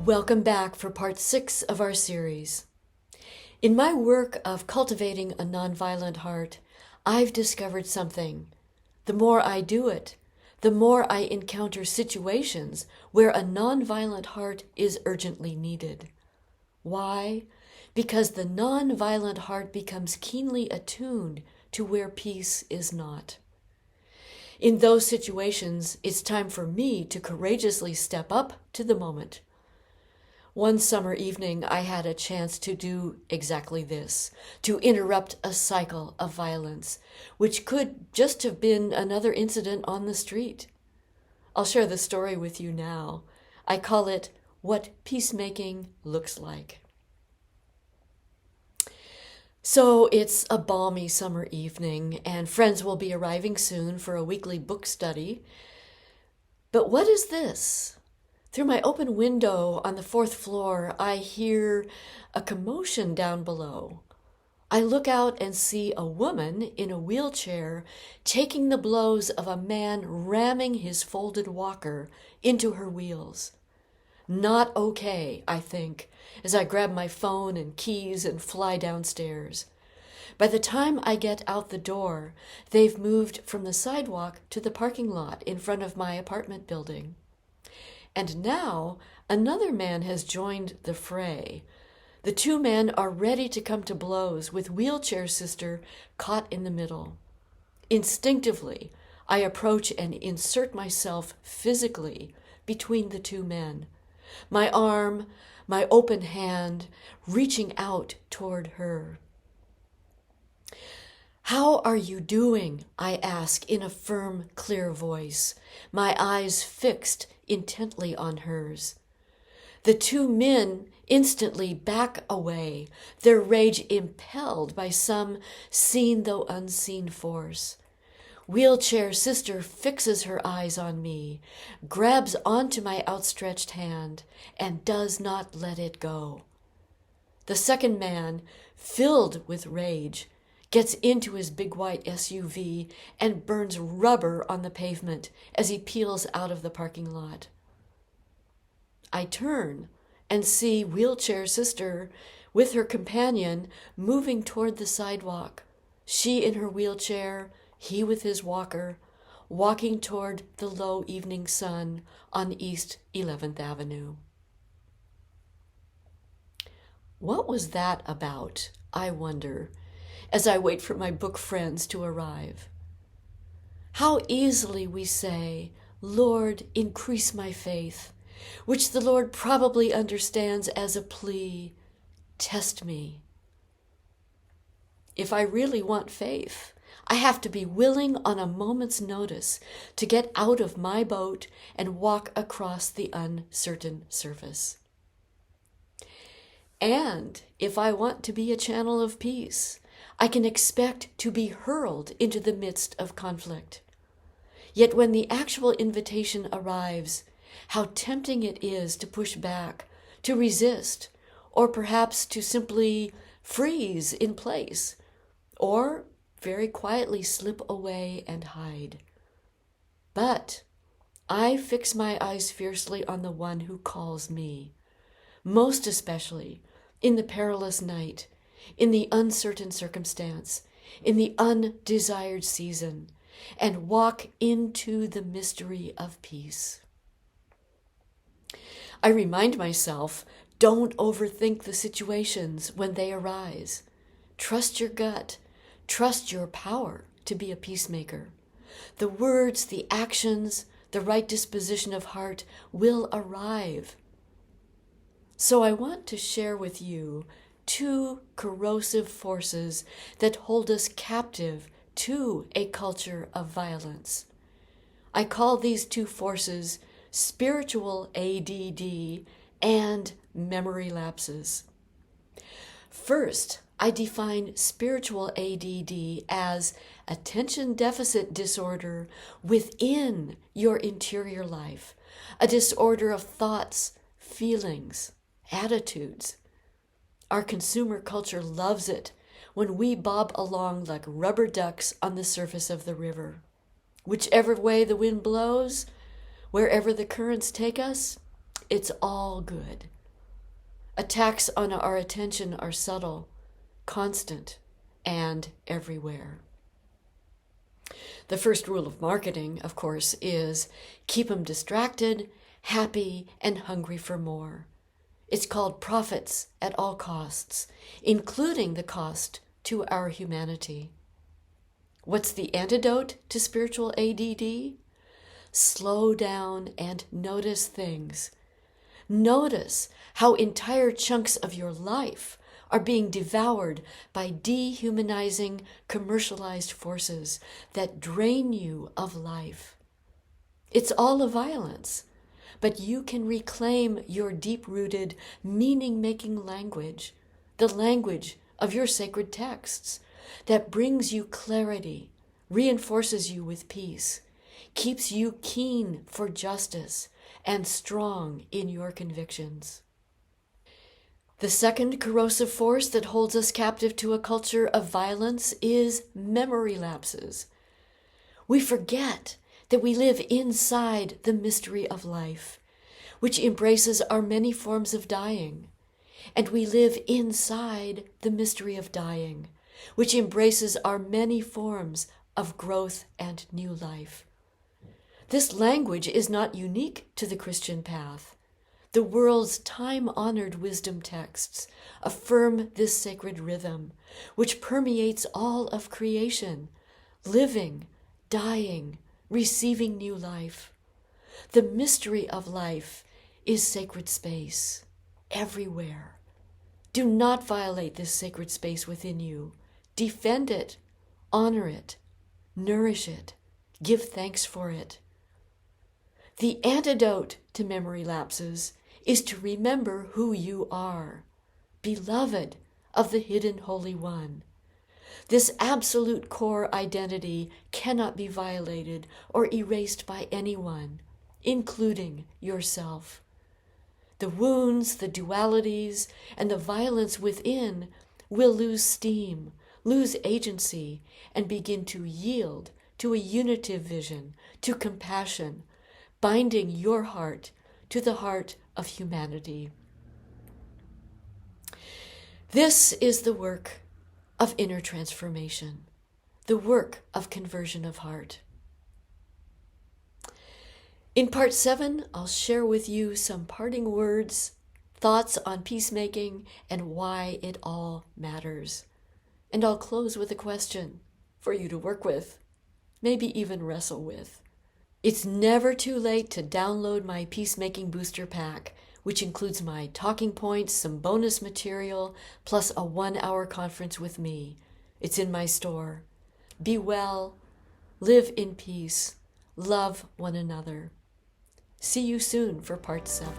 Welcome back for part 6 of our series. In my work of cultivating a nonviolent heart, I've discovered something. The more I do it, the more I encounter situations where a nonviolent heart is urgently needed. Why? Because the nonviolent heart becomes keenly attuned to where peace is not. In those situations, it's time for me to courageously step up to the moment. One summer evening, I had a chance to do exactly this, to interrupt a cycle of violence, which could just have been another incident on the street. I'll share the story with you now. I call it What Peacemaking Looks Like. So it's a balmy summer evening, and friends will be arriving soon for a weekly book study. But what is this? Through my open window on the 4th floor, I hear a commotion down below. I look out and see a woman in a wheelchair taking the blows of a man ramming his folded walker into her wheels. Not okay, I think, as I grab my phone and keys and fly downstairs. By the time I get out the door, they've moved from the sidewalk to the parking lot in front of my apartment building. And now another man has joined the fray. The two men are ready to come to blows, with wheelchair sister caught in the middle. Instinctively, I approach and insert myself physically between the two men. My arm, my open hand, reaching out toward her. "How are you doing?" I ask in a firm, clear voice, my eyes fixed intently on hers. The two men instantly back away, their rage impelled by some seen though unseen force. Wheelchair sister fixes her eyes on me, grabs onto my outstretched hand, and does not let it go. The second man, filled with rage, gets into his big white SUV and burns rubber on the pavement as he peels out of the parking lot. I turn and see wheelchair sister with her companion moving toward the sidewalk, she in her wheelchair, he with his walker, walking toward the low evening sun on East 11th Avenue. What was that about, I wonder, as I wait for my book friends to arrive? How easily we say, "Lord, increase my faith," which the Lord probably understands as a plea, "Test me." If I really want faith, I have to be willing on a moment's notice to get out of my boat and walk across the uncertain surface. And if I want to be a channel of peace, I can expect to be hurled into the midst of conflict. Yet when the actual invitation arrives, how tempting it is to push back, to resist, or perhaps to simply freeze in place, or very quietly slip away and hide. But I fix my eyes fiercely on the one who calls me, most especially in the perilous night, in the uncertain circumstance, in the undesired season, and walk into the mystery of peace. I remind myself, don't overthink the situations when they arise. Trust your gut. Trust your power to be a peacemaker. The words, the actions, the right disposition of heart will arrive. So I want to share with you 2 corrosive forces that hold us captive to a culture of violence. I call these 2 forces spiritual ADD and memory lapses. First, I define spiritual ADD as attention deficit disorder within your interior life, a disorder of thoughts, feelings, attitudes. Our consumer culture loves it when we bob along like rubber ducks on the surface of the river. Whichever way the wind blows, wherever the currents take us, it's all good. Attacks on our attention are subtle, constant, and everywhere. The first rule of marketing, of course, is keep them distracted, happy, and hungry for more. It's called profits at all costs, including the cost to our humanity. What's the antidote to spiritual ADD? Slow down and notice things. Notice how entire chunks of your life are being devoured by dehumanizing, commercialized forces that drain you of life. It's all a violence, but you can reclaim your deep-rooted, meaning-making language, the language of your sacred texts, that brings you clarity, reinforces you with peace, keeps you keen for justice, and strong in your convictions. The second corrosive force that holds us captive to a culture of violence is memory lapses. We forget that we live inside the mystery of life, which embraces our many forms of dying. And we live inside the mystery of dying, which embraces our many forms of growth and new life. This language is not unique to the Christian path. The world's time-honored wisdom texts affirm this sacred rhythm, which permeates all of creation, living, dying, receiving new life. The mystery of life is sacred space, everywhere. Do not violate this sacred space within you. Defend it, honor it, nourish it, give thanks for it. The antidote to memory lapses is to remember who you are, beloved of the hidden Holy One. This absolute core identity cannot be violated or erased by anyone, including yourself. The wounds, the dualities, and the violence within will lose steam, lose agency, and begin to yield to a unitive vision, to compassion, binding your heart to the heart of humanity. This is the work of inner transformation, the work of conversion of heart. In part 7, I'll share with you some parting words, thoughts on peacemaking, and why it all matters. And I'll close with a question for you to work with, maybe even wrestle with. It's never too late to download my Peacemaking Booster Pack, which includes my talking points, some bonus material, plus a 1-hour conference with me. It's in my store. Be well, live in peace, love one another. See you soon for part 7.